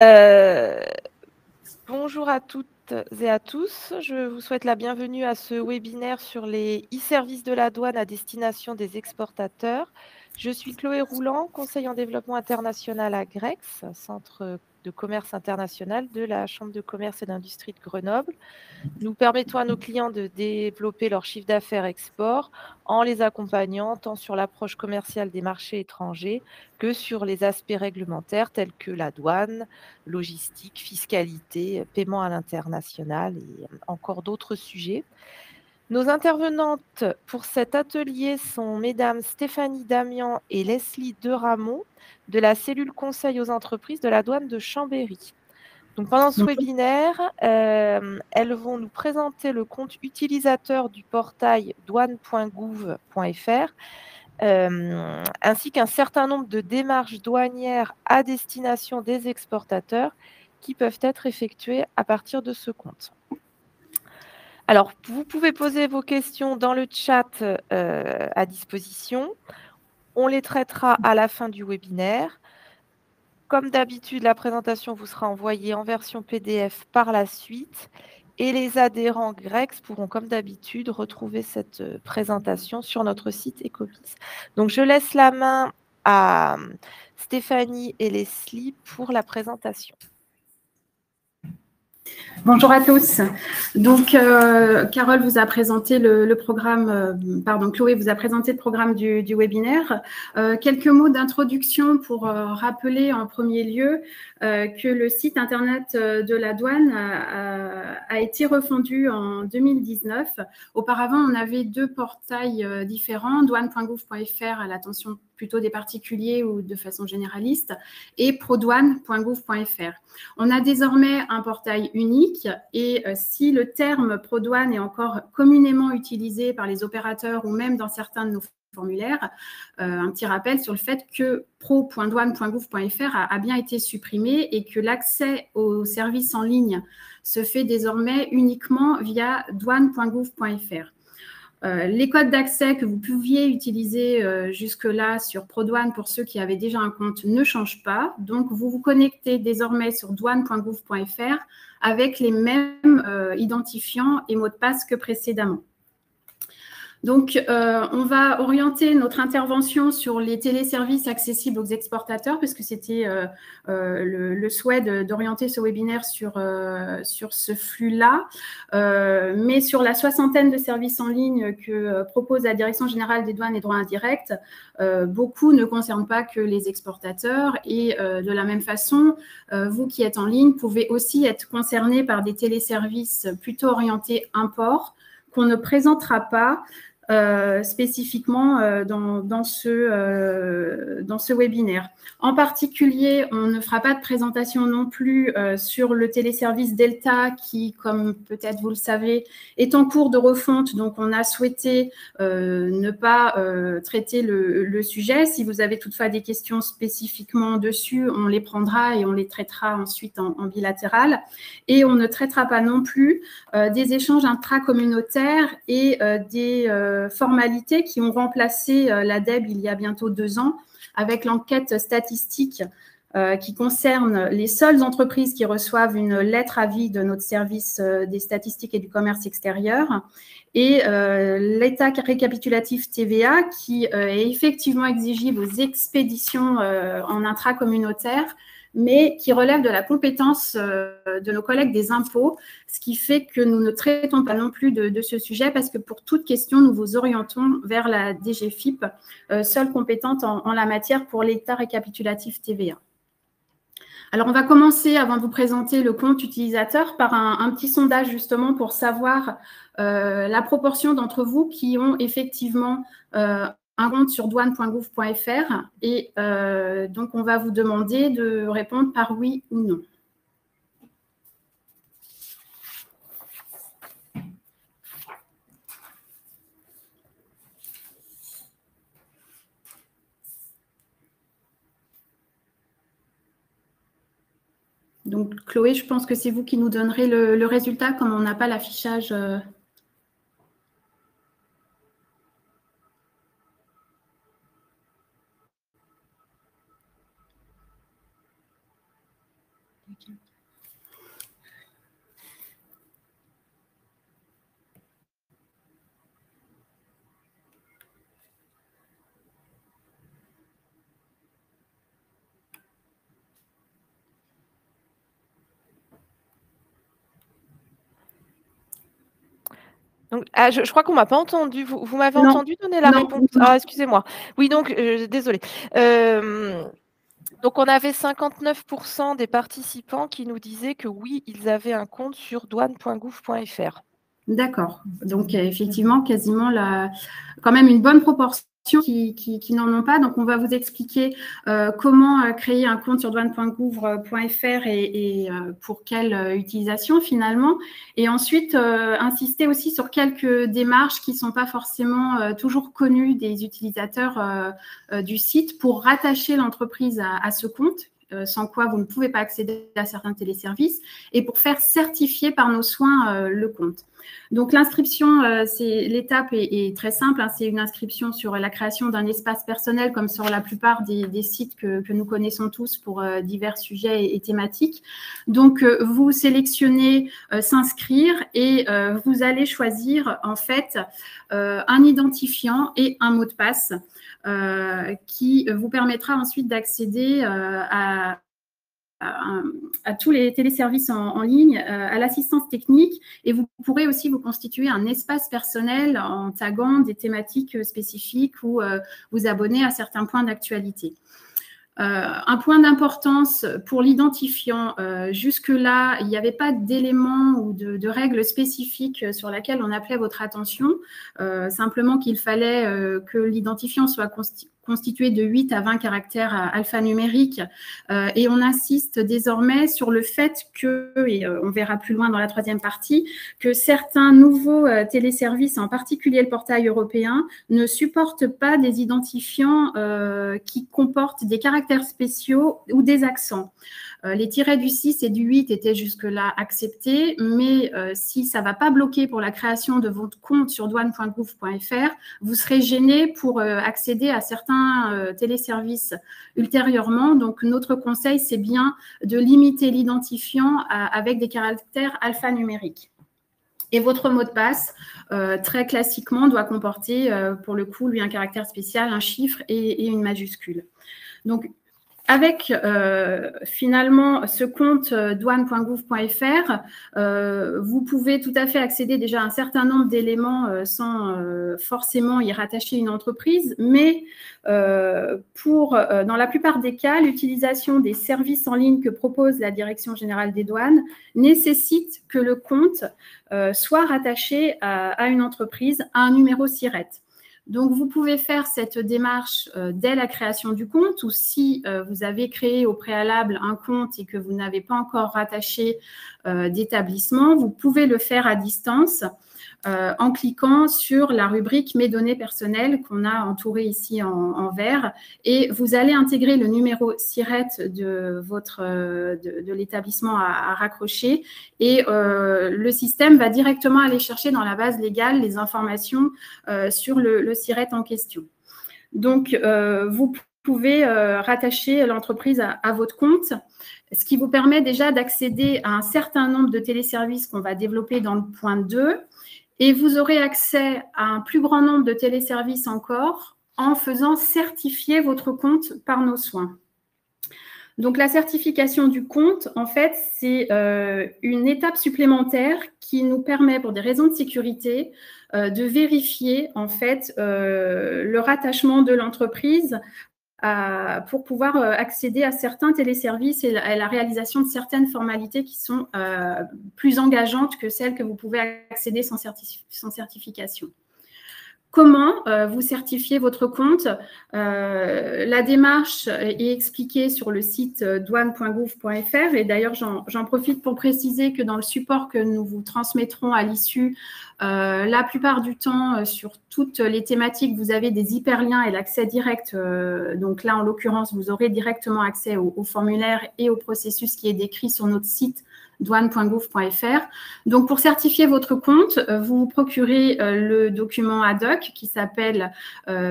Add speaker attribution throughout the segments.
Speaker 1: Euh, Bonjour à toutes et à tous. Je vous souhaite la bienvenue à ce webinaire sur les e-services de la douane à destination des exportateurs. Je suis Chloé Rouland, conseil en développement international à GREX, Centre de commerce international de la Chambre de commerce et d'industrie de Grenoble. Nous permettons à nos clients de développer leur chiffre d'affaires export en les accompagnant tant sur l'approche commerciale des marchés étrangers que sur les aspects réglementaires tels que la douane, logistique, fiscalité, paiement à l'international et encore d'autres sujets. Nos intervenantes pour cet atelier sont mesdames Stéphanie Damian et Leslie Deramont de la cellule conseil aux entreprises de la douane de Chambéry. Donc, pendant ce webinaire, elles vont nous présenter le compte utilisateur du portail douane.gouv.fr ainsi qu'un certain nombre de démarches douanières à destination des exportateurs qui peuvent être effectuées à partir de ce compte. Alors, vous pouvez poser vos questions dans le chat à disposition. On les traitera à la fin du webinaire. Comme d'habitude, la présentation vous sera envoyée en version PDF par la suite et les adhérents GREX pourront, comme d'habitude, retrouver cette présentation sur notre site Ecobis. Donc, je laisse la main à Stéphanie et Leslie pour la présentation.
Speaker 2: Bonjour à tous. Donc, Carole vous a présenté le programme, Chloé vous a présenté le programme du webinaire. Quelques mots d'introduction pour rappeler en premier lieu que le site internet de la douane a été refondu en 2019. Auparavant, on avait deux portails différents, douane.gouv.fr à l'attention plutôt des particuliers ou de façon généraliste, et prodouane.gouv.fr. On a désormais un portail unique et si le terme ProDouane est encore communément utilisé par les opérateurs ou même dans certains de nos formulaires, un petit rappel sur le fait que pro.douane.gouv.fr a bien été supprimé et que l'accès aux services en ligne se fait désormais uniquement via douane.gouv.fr. Les codes d'accès que vous pouviez utiliser jusque-là sur ProDouane pour ceux qui avaient déjà un compte ne changent pas. Donc, vous vous connectez désormais sur douane.gouv.fr avec les mêmes identifiants et mots de passe que précédemment. Donc, on va orienter notre intervention sur les téléservices accessibles aux exportateurs, parce que c'était le souhait d'orienter ce webinaire sur ce flux-là. Mais sur la soixantaine de services en ligne que propose la Direction générale des douanes et droits indirects, beaucoup ne concernent pas que les exportateurs. Et de la même façon, vous qui êtes en ligne pouvez aussi être concernés par des téléservices plutôt orientés import qu'on ne présentera pas spécifiquement dans ce webinaire. En particulier, on ne fera pas de présentation non plus sur le téléservice Delta qui, comme peut-être vous le savez, est en cours de refonte. Donc, on a souhaité ne pas traiter le sujet. Si vous avez toutefois des questions spécifiquement dessus, on les prendra et on les traitera ensuite en bilatéral. Et on ne traitera pas non plus des échanges intracommunautaires et des formalités qui ont remplacé la DEB il y a bientôt 2 ans avec l'enquête statistique qui concerne les seules entreprises qui reçoivent une lettre avis de notre service des statistiques et du commerce extérieur et l'état récapitulatif TVA qui est effectivement exigible aux expéditions en intracommunautaire, mais qui relève de la compétence de nos collègues des impôts, ce qui fait que nous ne traitons pas non plus de ce sujet parce que pour toute question, nous vous orientons vers la DGFiP, seule compétente en la matière pour l'état récapitulatif TVA. Alors, on va commencer, avant de vous présenter le compte utilisateur, par un petit sondage justement pour savoir la proportion d'entre vous qui ont effectivement un compte sur douane.gouv.fr et donc on va vous demander de répondre par oui ou non. Donc Chloé, je pense que c'est vous qui nous donnerez le résultat comme on n'a pas l'affichage.
Speaker 1: Donc, je crois qu'on m'a pas entendu. Vous m'avez entendu donner la réponse? Ah, excusez-moi. Oui, donc, désolée. Donc, on avait 59% des participants qui nous disaient que oui, ils avaient un compte sur douane.gouv.fr.
Speaker 2: D'accord. Donc, effectivement, quasiment quand même une bonne proportion qui n'en ont pas. Donc, on va vous expliquer comment créer un compte sur douane.gouv.fr et pour quelle utilisation finalement. Et ensuite, insister aussi sur quelques démarches qui ne sont pas forcément toujours connues des utilisateurs du site pour rattacher l'entreprise à ce compte. Sans quoi vous ne pouvez pas accéder à certains téléservices, et pour faire certifier par nos soins le compte. Donc, l'inscription, l'étape est très simple. C'est une inscription sur la création d'un espace personnel, comme sur la plupart des sites que nous connaissons tous pour divers sujets et thématiques. Donc, vous sélectionnez s'inscrire et vous allez choisir en fait un identifiant et un mot de passe qui vous permettra ensuite d'accéder à tous les téléservices en ligne, à l'assistance technique, et vous pourrez aussi vous constituer un espace personnel en taguant des thématiques spécifiques ou vous abonner à certains points d'actualité. Un point d'importance pour l'identifiant, jusque-là, il n'y avait pas d'éléments ou de règles spécifiques sur lesquelles on appelait votre attention, simplement qu'il fallait que l'identifiant soit constitué de 8 à 20 caractères alphanumériques, et on insiste désormais sur le fait que, et on verra plus loin dans la troisième partie, que certains nouveaux téléservices, en particulier le portail européen, ne supportent pas des identifiants qui comportent des caractères spéciaux ou des accents. Les tirets du 6 et du 8 étaient jusque-là acceptés, mais si ça ne va pas bloquer pour la création de votre compte sur douane.gouv.fr, vous serez gêné pour accéder à certains téléservices ultérieurement. Donc, notre conseil, c'est bien de limiter l'identifiant avec des caractères alphanumériques. Et votre mot de passe, très classiquement, doit comporter, pour le coup, lui, un caractère spécial, un chiffre et une majuscule. Donc, avec finalement ce compte douane.gouv.fr, vous pouvez tout à fait accéder déjà à un certain nombre d'éléments sans forcément y rattacher une entreprise, mais dans la plupart des cas, l'utilisation des services en ligne que propose la Direction générale des douanes nécessite que le compte soit rattaché à une entreprise, à un numéro SIRET. Donc, vous pouvez faire cette démarche dès la création du compte, ou si vous avez créé au préalable un compte et que vous n'avez pas encore rattaché d'établissement, vous pouvez le faire à distance en cliquant sur la rubrique « Mes données personnelles » qu'on a entourée ici en vert, et vous allez intégrer le numéro SIRET de l'établissement à raccrocher, et le système va directement aller chercher dans la base légale les informations sur le SIRET en question. Donc, vous pouvez rattacher l'entreprise à votre compte, ce qui vous permet déjà d'accéder à un certain nombre de téléservices qu'on va développer dans le point 2, et vous aurez accès à un plus grand nombre de téléservices encore en faisant certifier votre compte par nos soins. Donc, la certification du compte, en fait, c'est une étape supplémentaire qui nous permet, pour des raisons de sécurité, de vérifier, en fait, le rattachement de l'entreprise pour pouvoir accéder à certains téléservices et à la réalisation de certaines formalités qui sont plus engageantes que celles que vous pouvez accéder sans certification. Comment vous certifiez votre compte? La démarche est expliquée sur le site douane.gouv.fr, et d'ailleurs, j'en profite pour préciser que dans le support que nous vous transmettrons à l'issue, la plupart du temps, sur toutes les thématiques, vous avez des hyperliens et l'accès direct. Donc là, en l'occurrence, vous aurez directement accès au formulaire et au processus qui est décrit sur notre site douane.gouv.fr. Donc, pour certifier votre compte, vous procurez le document ad hoc qui s'appelle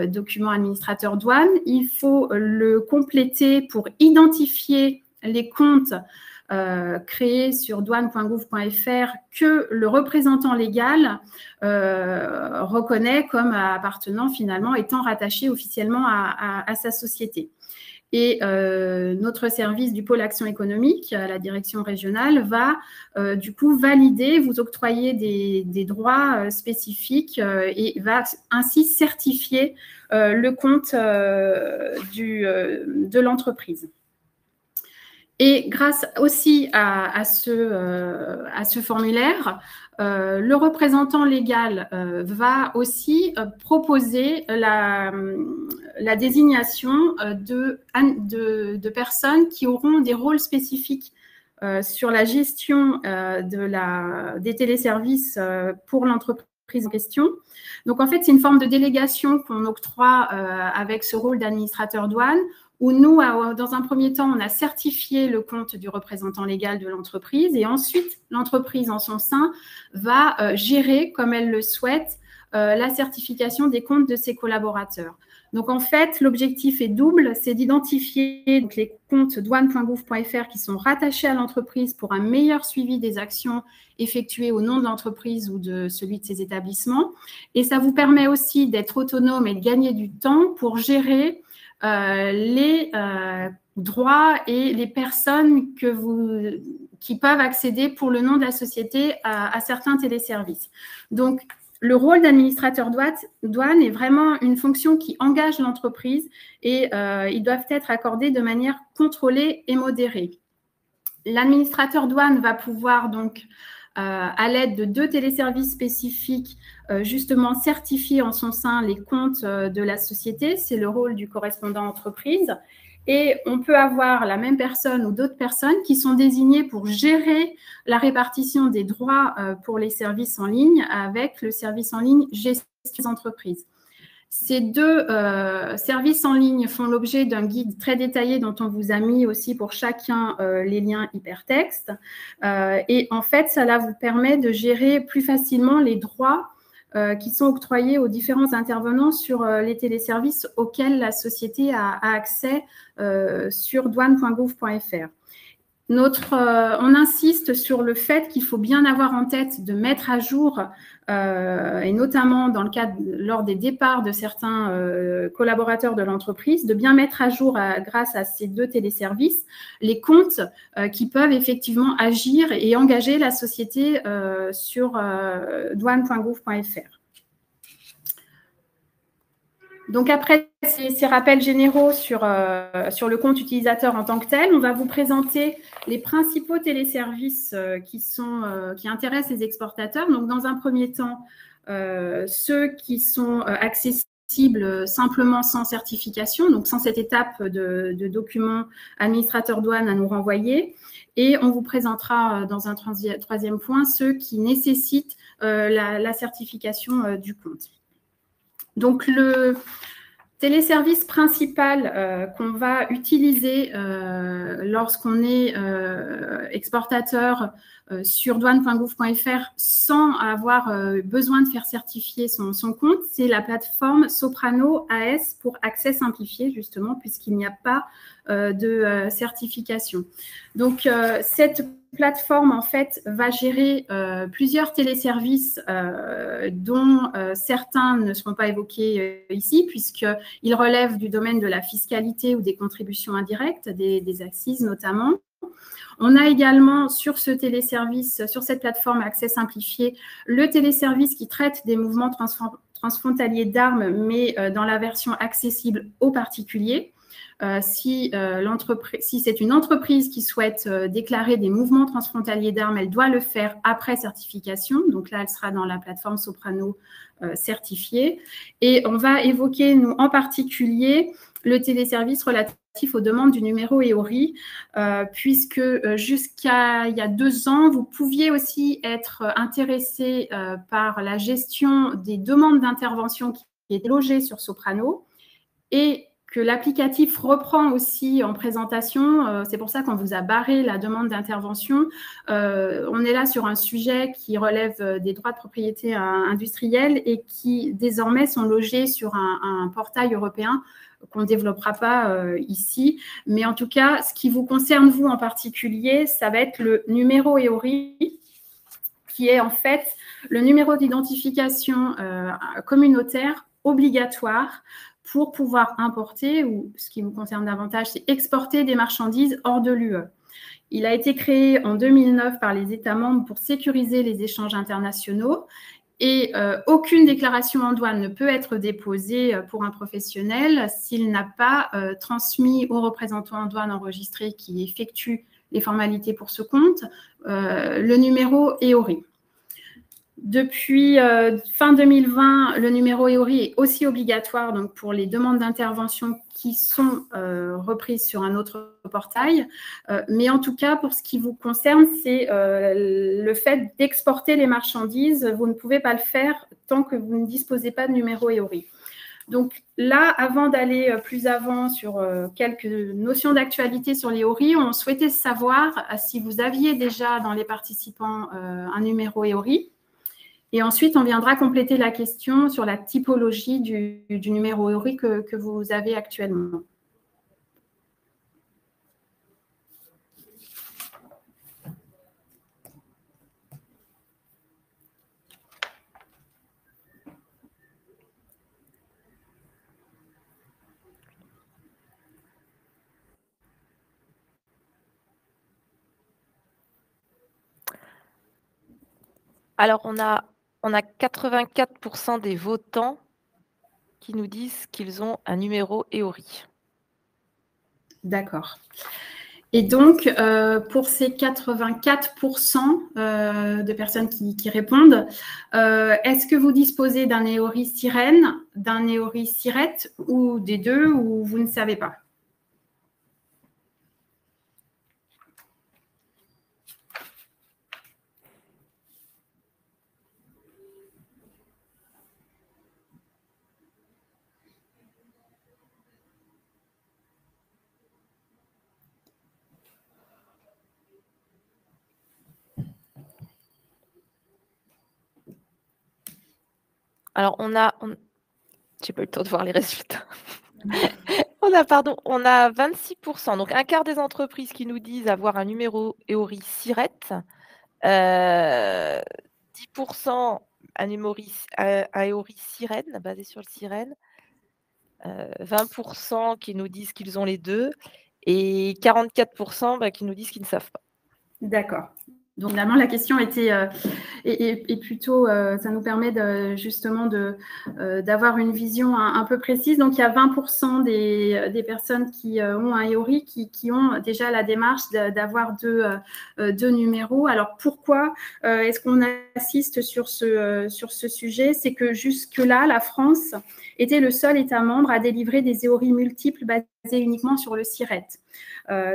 Speaker 2: document administrateur douane. Il faut le compléter pour identifier les comptes créé sur douane.gouv.fr que le représentant légal reconnaît comme appartenant finalement, étant rattaché officiellement à sa société. Et notre service du pôle action économique, la direction régionale, va du coup valider, vous octroyer des droits spécifiques et va ainsi certifier le compte de l'entreprise. Et grâce aussi à ce formulaire, le représentant légal va aussi proposer la désignation de personnes qui auront des rôles spécifiques sur la gestion des téléservices pour l'entreprise en question. Donc, en fait, c'est une forme de délégation qu'on octroie avec ce rôle d'administrateur douane, où nous, dans un premier temps, on a certifié le compte du représentant légal de l'entreprise et ensuite, l'entreprise en son sein va gérer, comme elle le souhaite, la certification des comptes de ses collaborateurs. Donc, en fait, l'objectif est double, c'est d'identifier les comptes douane.gouv.fr qui sont rattachés à l'entreprise pour un meilleur suivi des actions effectuées au nom de l'entreprise ou de celui de ses établissements. Et ça vous permet aussi d'être autonome et de gagner du temps pour gérer les droits et les personnes qui peuvent accéder pour le nom de la société à certains téléservices. Donc, le rôle d'administrateur douane est vraiment une fonction qui engage l'entreprise et ils doivent être accordés de manière contrôlée et modérée. L'administrateur douane va pouvoir donc, à l'aide de 2 téléservices spécifiques, justement certifier en son sein les comptes de la société. C'est le rôle du correspondant entreprise. Et on peut avoir la même personne ou d'autres personnes qui sont désignées pour gérer la répartition des droits pour les services en ligne avec le service en ligne gestion des entreprises. Ces 2 services en ligne font l'objet d'un guide très détaillé dont on vous a mis aussi pour chacun les liens hypertextes. Et en fait, cela vous permet de gérer plus facilement les droits qui sont octroyés aux différents intervenants sur les téléservices auxquels la société a accès sur douane.gouv.fr. On insiste sur le fait qu'il faut bien avoir en tête de mettre à jour, et notamment dans le cadre lors des départs de certains collaborateurs de l'entreprise, de bien mettre à jour, grâce à ces 2 téléservices, les comptes qui peuvent effectivement agir et engager la société sur douane.gouv.fr. Donc, après ces rappels généraux sur le compte utilisateur en tant que tel, on va vous présenter les principaux téléservices qui intéressent les exportateurs. Donc, dans un premier temps, ceux qui sont accessibles simplement sans certification, donc sans cette étape de document administrateur douane à nous renvoyer. Et on vous présentera dans un troisième point ceux qui nécessitent la certification du compte. Donc, le téléservice principal qu'on va utiliser lorsqu'on est exportateur sur douane.gouv.fr sans avoir besoin de faire certifier son compte, c'est la plateforme Soprano AS pour accès simplifié, justement, puisqu'il n'y a pas de certification. Donc, cette plateforme, en fait, va gérer plusieurs téléservices dont certains ne seront pas évoqués ici, puisqu'ils relèvent du domaine de la fiscalité ou des contributions indirectes, des accises notamment. On a également sur ce téléservice, sur cette plateforme Accès simplifié, le téléservice qui traite des mouvements transfrontaliers d'armes, mais dans la version accessible aux particuliers. Si c'est une entreprise qui souhaite déclarer des mouvements transfrontaliers d'armes, elle doit le faire après certification. Donc là, elle sera dans la plateforme Soprano certifiée. Et on va évoquer, nous, en particulier, le téléservice relatif aux demandes du numéro EORI, puisque jusqu'à il y a 2 ans, vous pouviez aussi être intéressé par la gestion des demandes d'intervention qui étaient logées sur Soprano et que l'applicatif reprend aussi en présentation. C'est pour ça qu'on vous a barré la demande d'intervention. On est là sur un sujet qui relève des droits de propriété industrielle et qui désormais sont logés sur un portail européen qu'on ne développera pas ici. Mais en tout cas, ce qui vous concerne, vous en particulier, ça va être le numéro EORI, qui est en fait le numéro d'identification communautaire obligatoire pour pouvoir importer, ou ce qui vous concerne davantage, c'est exporter des marchandises hors de l'UE. Il a été créé en 2009 par les États membres pour sécuriser les échanges internationaux et aucune déclaration en douane ne peut être déposée pour un professionnel s'il n'a pas transmis au représentant en douane enregistré qui effectue les formalités pour ce compte le numéro EORI. Depuis fin 2020, le numéro EORI est aussi obligatoire donc pour les demandes d'intervention qui sont reprises sur un autre portail. Mais en tout cas, pour ce qui vous concerne, c'est le fait d'exporter les marchandises. Vous ne pouvez pas le faire tant que vous ne disposez pas de numéro EORI. Donc là, avant d'aller plus avant sur quelques notions d'actualité sur les EORI, on souhaitait savoir si vous aviez déjà dans les participants un numéro EORI. Et ensuite, on viendra compléter la question sur la typologie du numéro EORI que vous avez actuellement.
Speaker 1: Alors, on a 84% des votants qui nous disent qu'ils ont un numéro EORI.
Speaker 2: D'accord. Et donc, pour ces 84% de personnes qui répondent, est-ce que vous disposez d'un EORI Sirène, d'un EORI Siret ou des deux, ou vous ne savez pas ?
Speaker 1: Alors, j'ai pas eu le temps de voir les résultats. On a 26%, donc un quart des entreprises qui nous disent avoir un numéro EORI Siret, 10% un EORI Sirène, basé sur le Sirène, 20% qui nous disent qu'ils ont les deux, et 44% qui nous disent qu'ils ne savent pas.
Speaker 2: D'accord. Donc, finalement, la question était plutôt, ça nous permet justement d'avoir une vision un peu précise. Donc, il y a 20% des personnes qui ont un EORI qui ont déjà la démarche d'avoir deux numéros. Alors, pourquoi est-ce qu'on assiste sur ce sujet? C'est que jusque-là, la France était le seul État membre à délivrer des EORI multiples basés uniquement sur le Siret.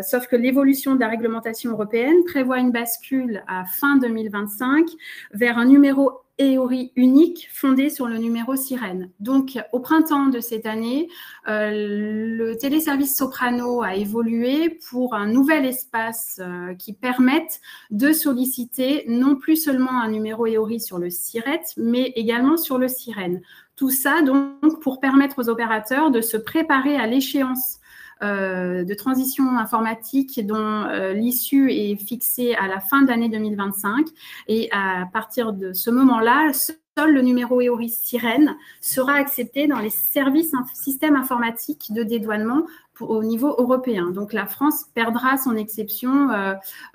Speaker 2: Sauf que l'évolution de la réglementation européenne prévoit une bascule à fin 2025 vers un numéro EORI unique fondé sur le numéro Sirène. Donc, au printemps de cette année, le téléservice Soprano a évolué pour un nouvel espace qui permette de solliciter non plus seulement un numéro EORI sur le Siret, mais également sur le Sirène. Tout ça, donc, pour permettre aux opérateurs de se préparer à l'échéance de transition informatique dont l'issue est fixée à la fin de l'année 2025. Et à partir de ce moment-là, seul le numéro EORI Sirène sera accepté dans les systèmes informatiques de dédouanement au niveau européen. Donc, la France perdra son exception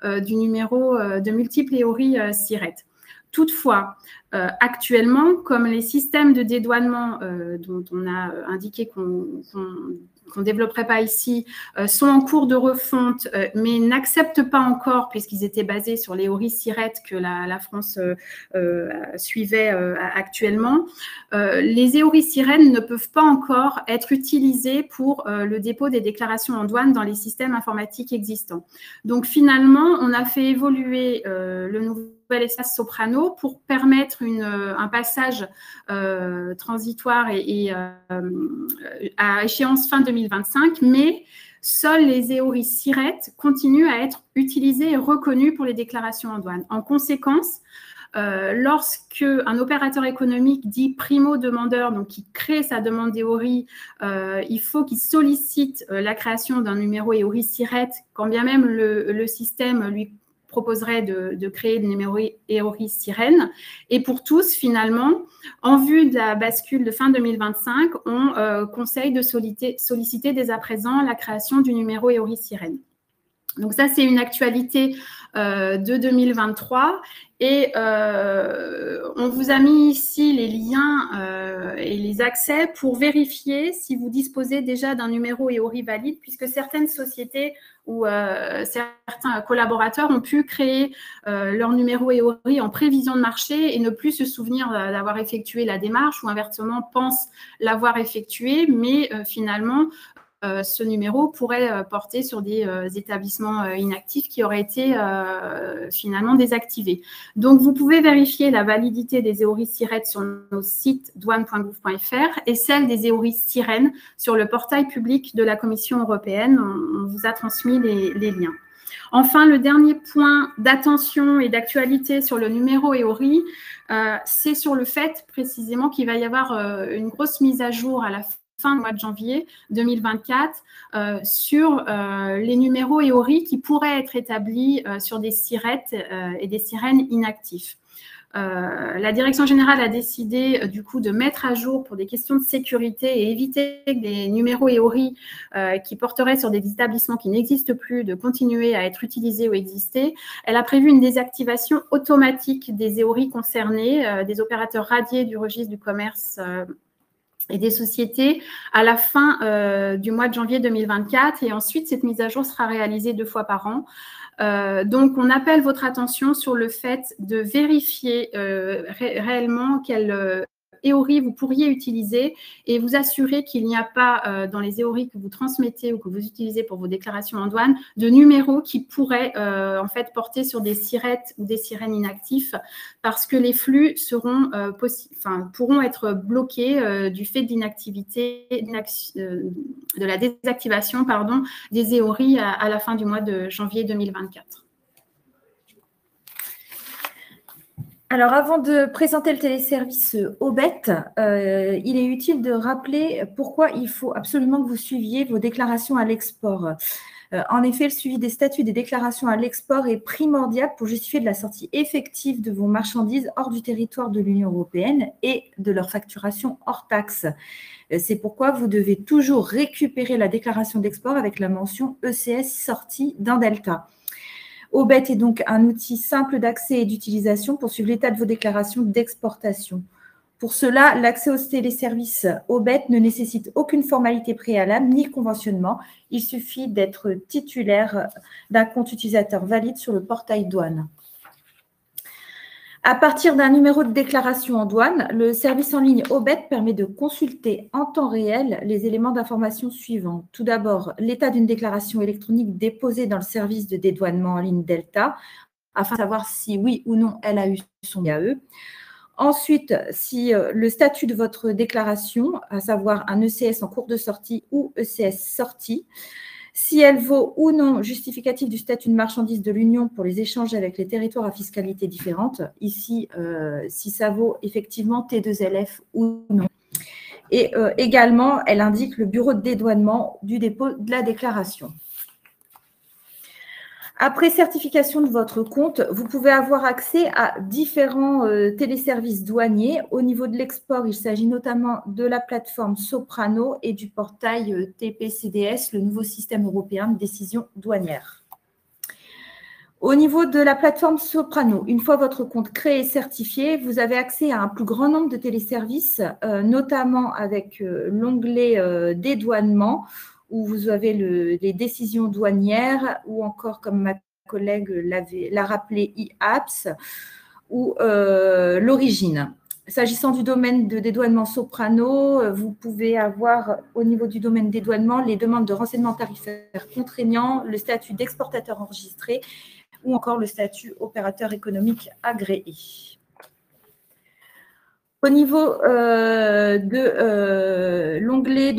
Speaker 2: du numéro de multiples EORI Siret. Toutefois, actuellement, comme les systèmes de dédouanement dont on a indiqué qu'on ne développerait pas ici, sont en cours de refonte, mais n'acceptent pas encore, puisqu'ils étaient basés sur les EORI Siret que la France suivait actuellement, les EORI Sirène ne peuvent pas encore être utilisés pour le dépôt des déclarations en douane dans les systèmes informatiques existants. Donc, finalement, on a fait évoluer le nouvel espace Soprano pour permettre un passage transitoire et à échéance fin 2025, mais seuls les EORI Siret continuent à être utilisés et reconnus pour les déclarations en douane. En conséquence, lorsque un opérateur économique dit primo-demandeur, donc qui crée sa demande d'EORI, il faut qu'il sollicite la création d'un numéro EORI SIRET, quand bien même le système lui proposerait de créer le numéro EORI Sirène. Et pour tous, finalement, en vue de la bascule de fin 2025, on conseille de solliciter dès à présent la création du numéro EORI Sirène. Donc ça, c'est une actualité de 2023 et on vous a mis ici les liens et les accès pour vérifier si vous disposez déjà d'un numéro EORI valide, puisque certaines sociétés ou certains collaborateurs ont pu créer leur numéro EORI en prévision de marché et ne plus se souvenir d'avoir effectué la démarche, ou inversement pensent l'avoir effectué, mais finalement ce numéro pourrait porter sur des établissements inactifs qui auraient été finalement désactivés. Donc, vous pouvez vérifier la validité des EORI SIRET sur nos sites douane.gouv.fr et celle des EORI Sirène sur le portail public de la Commission européenne. On vous a transmis les liens. Enfin, le dernier point d'attention et d'actualité sur le numéro EORI, c'est sur le fait précisément qu'il va y avoir une grosse mise à jour à la fin du mois de janvier 2024 sur les numéros EORI qui pourraient être établis sur des SIRET et des sirènes inactifs. La direction générale a décidé du coup de mettre à jour pour des questions de sécurité et éviter que des numéros EORI qui porteraient sur des établissements qui n'existent plus de continuer à être utilisés ou exister. Elle a prévu une désactivation automatique des EORI concernés, des opérateurs radiés du registre du commerce et des sociétés à la fin du mois de janvier 2024. Et ensuite, cette mise à jour sera réalisée 2 fois par an. Donc, on appelle votre attention sur le fait de vérifier réellement quel EORI vous pourriez utiliser et vous assurer qu'il n'y a pas dans les EORI que vous transmettez ou que vous utilisez pour vos déclarations en douane de numéros qui pourraient en fait porter sur des SIRET ou des sirènes inactifs, parce que les flux seront pourront être bloqués du fait de l'inactivité, de la désactivation des EORI à la fin du mois de janvier 2024.
Speaker 3: Alors, avant de présenter le téléservice Obet, il est utile de rappeler pourquoi il faut absolument que vous suiviez vos déclarations à l'export. En effet, le suivi des statuts des déclarations à l'export est primordial pour justifier de la sortie effective de vos marchandises hors du territoire de l'Union européenne et de leur facturation hors taxe. C'est pourquoi vous devez toujours récupérer la déclaration d'export avec la mention ECS sortie d'un delta. Obet est donc un outil simple d'accès et d'utilisation pour suivre l'état de vos déclarations d'exportation. Pour cela, l'accès au téléservice Obet ne nécessite aucune formalité préalable ni conventionnement. Il suffit d'être titulaire d'un compte utilisateur valide sur le portail douane. À partir d'un numéro de déclaration en douane, le service en ligne Obet permet de consulter en temps réel les éléments d'information suivants. Tout d'abord, l'état d'une déclaration électronique déposée dans le service de dédouanement en ligne Delta, afin de savoir si oui ou non elle a eu son IAE. Ensuite, si le statut de votre déclaration, à savoir un ECS en cours de sortie ou ECS sortie, si elle vaut ou non justificatif du statut de marchandise de l'Union pour les échanges avec les territoires à fiscalité différente, ici, si ça vaut effectivement T2LF ou non. Et également, elle indique le bureau de dédouanement du dépôt de la déclaration. Après certification de votre compte, vous pouvez avoir accès à différents téléservices douaniers. Au niveau de l'export, il s'agit notamment de la plateforme Soprano et du portail TPCDS, le nouveau système européen de décision douanière. Au niveau de la plateforme Soprano, une fois votre compte créé et certifié, vous avez accès à un plus grand nombre de téléservices, notamment avec l'onglet dédouanement, où vous avez les décisions douanières, ou encore, comme ma collègue l'a rappelé, e-apps, ou l'origine. S'agissant du domaine de dédouanement Soprano, vous pouvez avoir au niveau du domaine dédouanement les demandes de renseignements tarifaires contraignants, le statut d'exportateur enregistré ou encore le statut opérateur économique agréé. Au niveau de l'onglet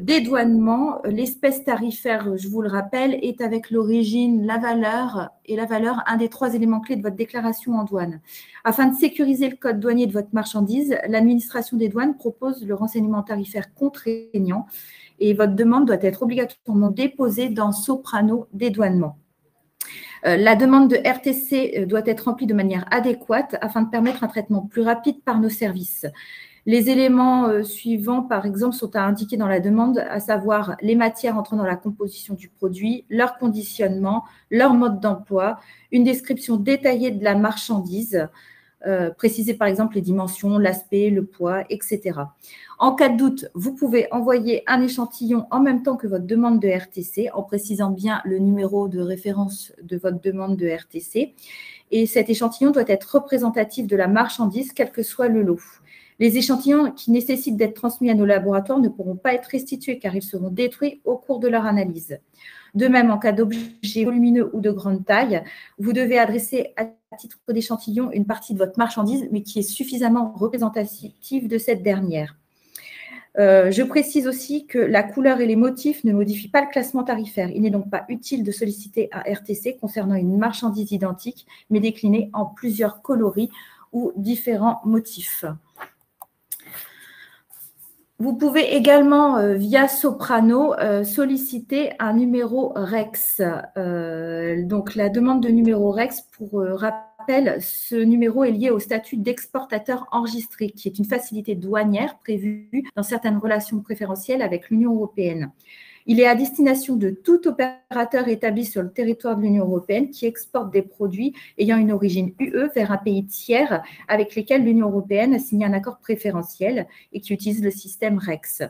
Speaker 3: dédouanement, l'espèce tarifaire, je vous le rappelle, est avec l'origine, la valeur et la valeur, un des 3 éléments clés de votre déclaration en douane. Afin de sécuriser le code douanier de votre marchandise, l'administration des douanes propose le renseignement tarifaire contraignant et votre demande doit être obligatoirement déposée dans Soprano dédouanement. La demande de RTC doit être remplie de manière adéquate afin de permettre un traitement plus rapide par nos services. Les éléments suivants, par exemple, sont à indiquer dans la demande, à savoir les matières entrant dans la composition du produit, leur conditionnement, leur mode d'emploi, une description détaillée de la marchandise, préciser par exemple les dimensions, l'aspect, le poids, etc. En cas de doute, vous pouvez envoyer un échantillon en même temps que votre demande de RTC en précisant bien le numéro de référence de votre demande de RTC. Et cet échantillon doit être représentatif de la marchandise, quel que soit le lot. Les échantillons qui nécessitent d'être transmis à nos laboratoires ne pourront pas être restitués car ils seront détruits au cours de leur analyse. De même, en cas d'objet volumineux ou de grande taille, vous devez adresser à titre d'échantillon une partie de votre marchandise, mais qui est suffisamment représentative de cette dernière. Je précise aussi que la couleur et les motifs ne modifient pas le classement tarifaire. Il n'est donc pas utile de solliciter un RTC concernant une marchandise identique, mais déclinée en plusieurs coloris ou différents motifs. Vous pouvez également, via Soprano, solliciter un numéro REX. Donc, la demande de numéro REX, pour rappel, ce numéro est lié au statut d'exportateur enregistré, qui est une facilité douanière prévue dans certaines relations préférentielles avec l'Union européenne. Il est à destination de tout opérateur établi sur le territoire de l'Union européenne qui exporte des produits ayant une origine UE vers un pays tiers avec lesquels l'Union européenne a signé un accord préférentiel et qui utilise le système REX.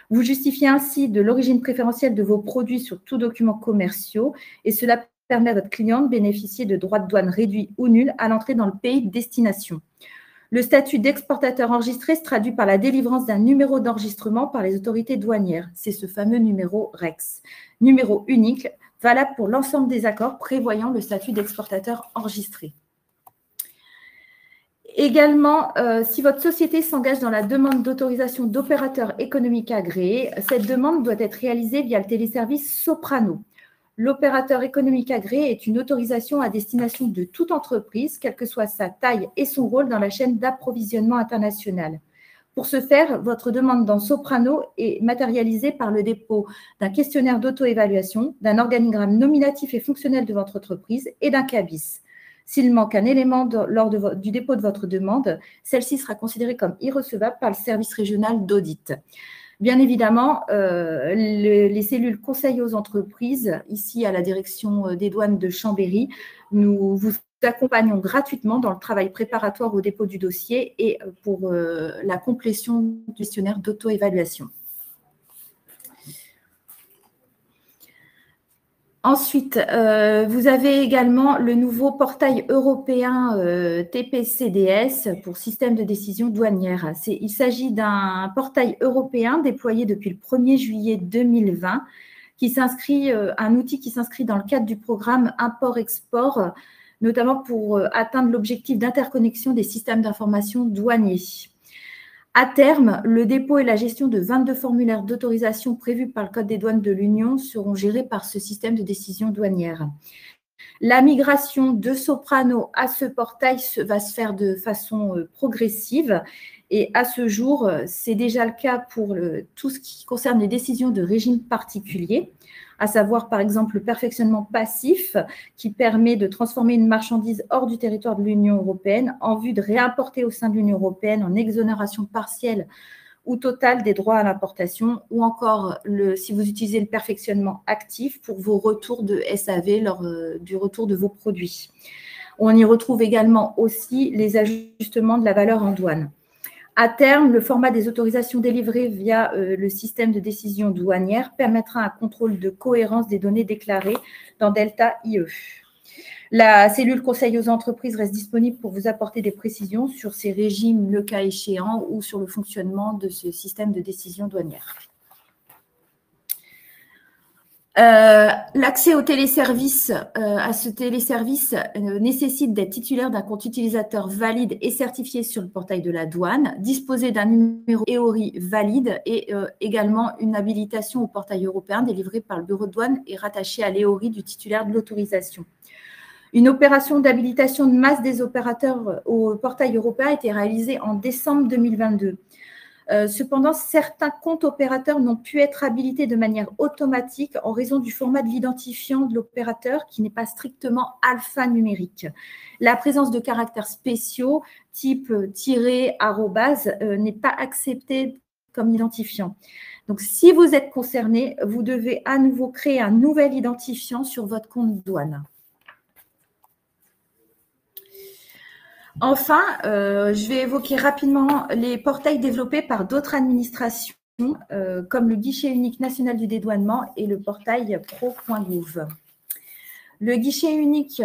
Speaker 3: Vous justifiez ainsi de l'origine préférentielle de vos produits sur tous documents commerciaux et cela permet à votre client de bénéficier de droits de douane réduits ou nuls à l'entrée dans le pays de destination. Le statut d'exportateur enregistré se traduit par la délivrance d'un numéro d'enregistrement par les autorités douanières. C'est ce fameux numéro REX. Numéro unique, valable pour l'ensemble des accords prévoyant le statut d'exportateur enregistré. Également, si votre société s'engage dans la demande d'autorisation d'opérateur économique agréé, cette demande doit être réalisée via le téléservice Soprano. L'opérateur économique agréé est une autorisation à destination de toute entreprise, quelle que soit sa taille et son rôle dans la chaîne d'approvisionnement international. Pour ce faire, votre demande dans Soprano est matérialisée par le dépôt d'un questionnaire d'auto-évaluation, d'un organigramme nominatif et fonctionnel de votre entreprise et d'un CABIS. S'il manque un élément lors du dépôt de votre demande, celle-ci sera considérée comme irrecevable par le service régional d'audit. Bien évidemment, les cellules conseil aux entreprises, ici à la direction des douanes de Chambéry, nous vous accompagnons gratuitement dans le travail préparatoire au dépôt du dossier et pour la complétion du questionnaire d'auto-évaluation. Ensuite, vous avez également le nouveau portail européen TPCDS pour système de décision douanière. Il s'agit d'un portail européen déployé depuis le 1er juillet 2020, un outil qui s'inscrit dans le cadre du programme Import-Export, notamment pour atteindre l'objectif d'interconnexion des systèmes d'information douaniers. À terme, le dépôt et la gestion de 22 formulaires d'autorisation prévus par le Code des douanes de l'Union seront gérés par ce système de décision douanière. La migration de Soprano à ce portail va se faire de façon progressive et à ce jour, c'est déjà le cas pour tout ce qui concerne les décisions de régime particulier, à savoir par exemple le perfectionnement passif qui permet de transformer une marchandise hors du territoire de l'Union européenne en vue de réimporter au sein de l'Union européenne en exonération partielle ou totale des droits à l'importation, ou encore si vous utilisez le perfectionnement actif pour vos retours de SAV lors du retour de vos produits. On y retrouve également aussi les ajustements de la valeur en douane. À terme, le format des autorisations délivrées via le système de décision douanière permettra un contrôle de cohérence des données déclarées dans Delta IE. La cellule conseil aux entreprises reste disponible pour vous apporter des précisions sur ces régimes, le cas échéant, ou sur le fonctionnement de ce système de décision douanière. L'accès au téléservice, à ce téléservice nécessite d'être titulaire d'un compte utilisateur valide et certifié sur le portail de la douane, disposer d'un numéro EORI valide et également une habilitation au portail européen délivrée par le bureau de douane et rattachée à l'EORI du titulaire de l'autorisation. Une opération d'habilitation de masse des opérateurs au portail européen a été réalisée en décembre 2022. Cependant, certains comptes opérateurs n'ont pu être habilités de manière automatique en raison du format de l'identifiant de l'opérateur qui n'est pas strictement alphanumérique. La présence de caractères spéciaux type tiret, arrobase n'est pas acceptée comme identifiant. Donc, si vous êtes concerné, vous devez à nouveau créer un nouvel identifiant sur votre compte douane. Enfin, je vais évoquer rapidement les portails développés par d'autres administrations, comme le guichet unique national du dédouanement et le portail pro.gouv. Le guichet unique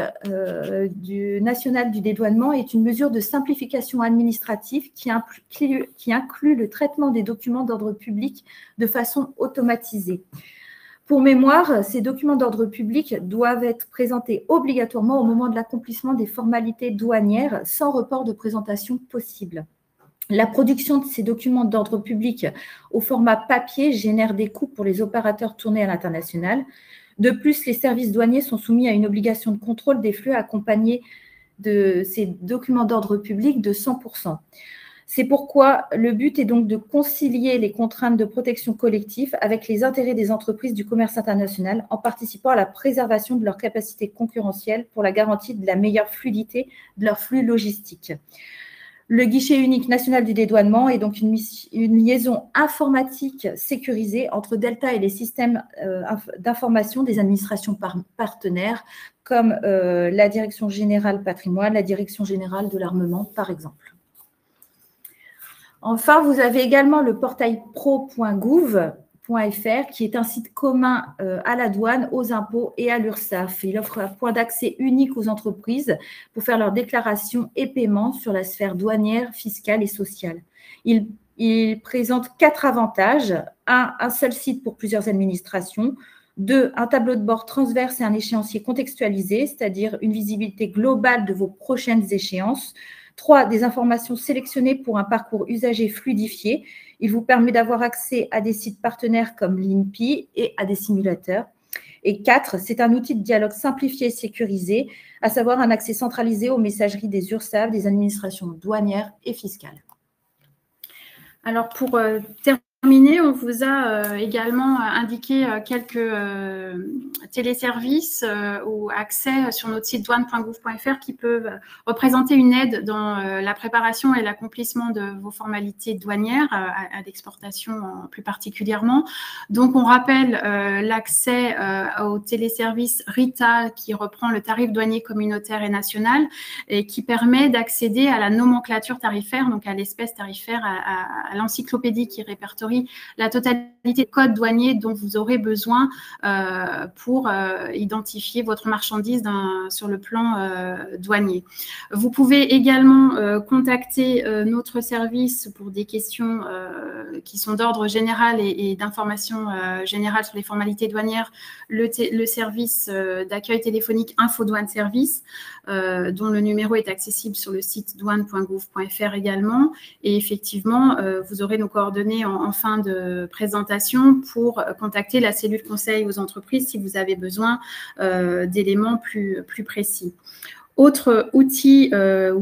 Speaker 3: national du dédouanement est une mesure de simplification administrative qui inclut le traitement des documents d'ordre public de façon automatisée. Pour mémoire, ces documents d'ordre public doivent être présentés obligatoirement au moment de l'accomplissement des formalités douanières sans report de présentation possible. La production de ces documents d'ordre public au format papier génère des coûts pour les opérateurs tournés à l'international. De plus, les services douaniers sont soumis à une obligation de contrôle des flux accompagnés de ces documents d'ordre public de 100%. C'est pourquoi le but est donc de concilier les contraintes de protection collective avec les intérêts des entreprises du commerce international en participant à la préservation de leur capacité concurrentielle pour la garantie de la meilleure fluidité de leur flux logistique. Le guichet unique national du dédouanement est donc une liaison informatique sécurisée entre Delta et les systèmes d'information des administrations partenaires comme la Direction générale patrimoine, la Direction générale de l'armement, par exemple. Enfin, vous avez également le portail pro.gouv.fr qui est un site commun à la douane, aux impôts et à l'URSSAF. Il offre un point d'accès unique aux entreprises pour faire leurs déclarations et paiements sur la sphère douanière, fiscale et sociale. Il présente 4 avantages. 1, un seul site pour plusieurs administrations. 2, un tableau de bord transverse et un échéancier contextualisé, c'est-à-dire une visibilité globale de vos prochaines échéances. 3, des informations sélectionnées pour un parcours usager fluidifié. Il vous permet d'avoir accès à des sites partenaires comme l'INPI et à des simulateurs. Et 4, c'est un outil de dialogue simplifié et sécurisé, à savoir un accès centralisé aux messageries des URSSAF, des administrations douanières et fiscales.
Speaker 2: Alors, pour terminer, on vous a également indiqué quelques téléservices ou accès sur notre site douane.gouv.fr qui peuvent représenter une aide dans la préparation et l'accomplissement de vos formalités douanières, à l'exportation plus particulièrement. Donc, on rappelle l'accès au téléservice RITA qui reprend le tarif douanier communautaire et national et qui permet d'accéder à la nomenclature tarifaire, donc à l'espèce tarifaire, à l'encyclopédie qui répertorie la totalité des codes douaniers dont vous aurez besoin pour identifier votre marchandise sur le plan douanier. Vous pouvez également contacter notre service pour des questions qui sont d'ordre général et d'information générale sur les formalités douanières, le service d'accueil téléphonique Infodouane Service, dont le numéro est accessible sur le site douane.gouv.fr également. Et effectivement, vous aurez nos coordonnées en fin de présentation pour contacter la cellule conseil aux entreprises si vous avez besoin d'éléments plus précis. Autre outil de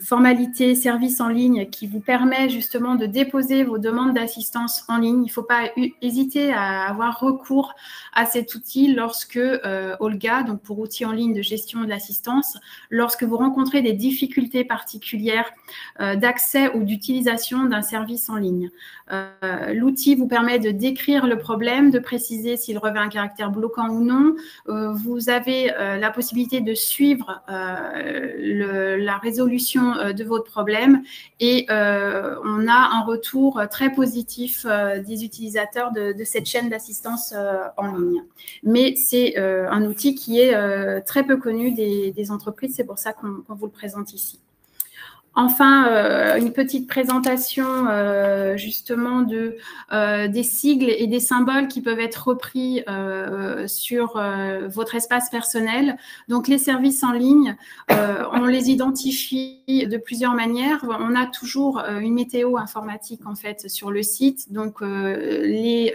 Speaker 2: formalité service en ligne qui vous permet justement de déposer vos demandes d'assistance en ligne. Il ne faut pas hésiter à avoir recours à cet outil lorsque Olga, donc pour outils en ligne de gestion de l'assistance, lorsque vous rencontrez des difficultés particulières d'accès ou d'utilisation d'un service en ligne. L'outil vous permet de décrire le problème, de préciser s'il revêt un caractère bloquant ou non. Vous avez la possibilité de suivre la résolution de votre problème et on a un retour très positif des utilisateurs de cette chaîne d'assistance en ligne. Mais c'est un outil qui est très peu connu des entreprises, c'est pour ça qu'on vous le présente ici. Enfin, une petite présentation justement des sigles et des symboles qui peuvent être repris sur votre espace personnel. Donc, les services en ligne, on les identifie de plusieurs manières. On a toujours une météo informatique en fait sur le site. Donc, les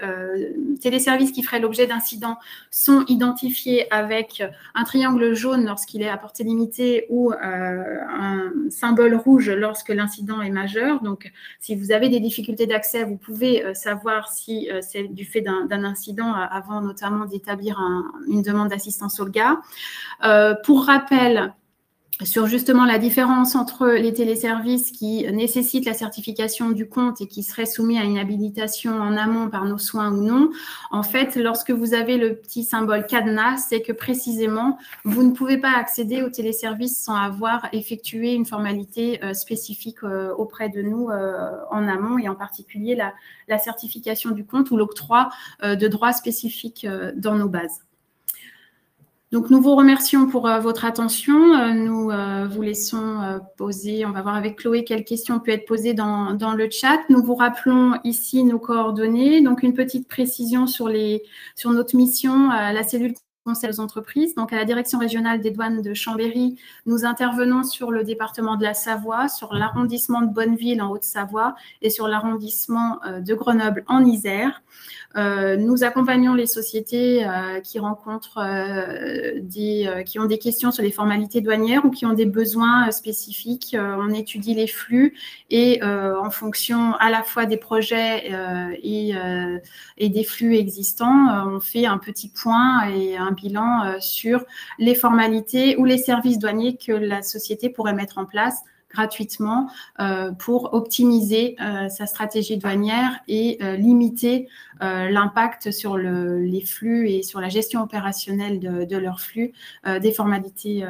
Speaker 2: téléservices qui feraient l'objet d'incidents sont identifiés avec un triangle jaune lorsqu'il est à portée limitée ou un symbole rouge lorsque l'incident est majeur. Donc, si vous avez des difficultés d'accès, vous pouvez savoir si c'est du fait d'un incident avant notamment d'établir une demande d'assistance au gars. Pour rappel, sur justement la différence entre les téléservices qui nécessitent la certification du compte et qui seraient soumis à une habilitation en amont par nos soins ou non, en fait, lorsque vous avez le petit symbole cadenas, c'est que précisément, vous ne pouvez pas accéder aux téléservices sans avoir effectué une formalité spécifique auprès de nous en amont, et en particulier la certification du compte ou l'octroi de droits spécifiques dans nos bases. Donc, nous vous remercions pour votre attention. Nous vous laissons poser, on va voir avec Chloé quelles questions peuvent être posées dans le chat. Nous vous rappelons ici nos coordonnées. Donc, une petite précision sur notre mission, la cellule conseil aux entreprises. Donc, à la Direction régionale des douanes de Chambéry, nous intervenons sur le département de la Savoie, sur l'arrondissement de Bonneville en Haute-Savoie et sur l'arrondissement de Grenoble en Isère. Nous accompagnons les sociétés qui rencontrent qui ont des questions sur les formalités douanières ou qui ont des besoins spécifiques. On étudie les flux et en fonction à la fois des projets et des flux existants, on fait un petit point et un bilan sur les formalités ou les services douaniers que la société pourrait mettre en place gratuitement pour optimiser sa stratégie douanière et limiter l'impact sur les flux et sur la gestion opérationnelle de leurs flux des formalités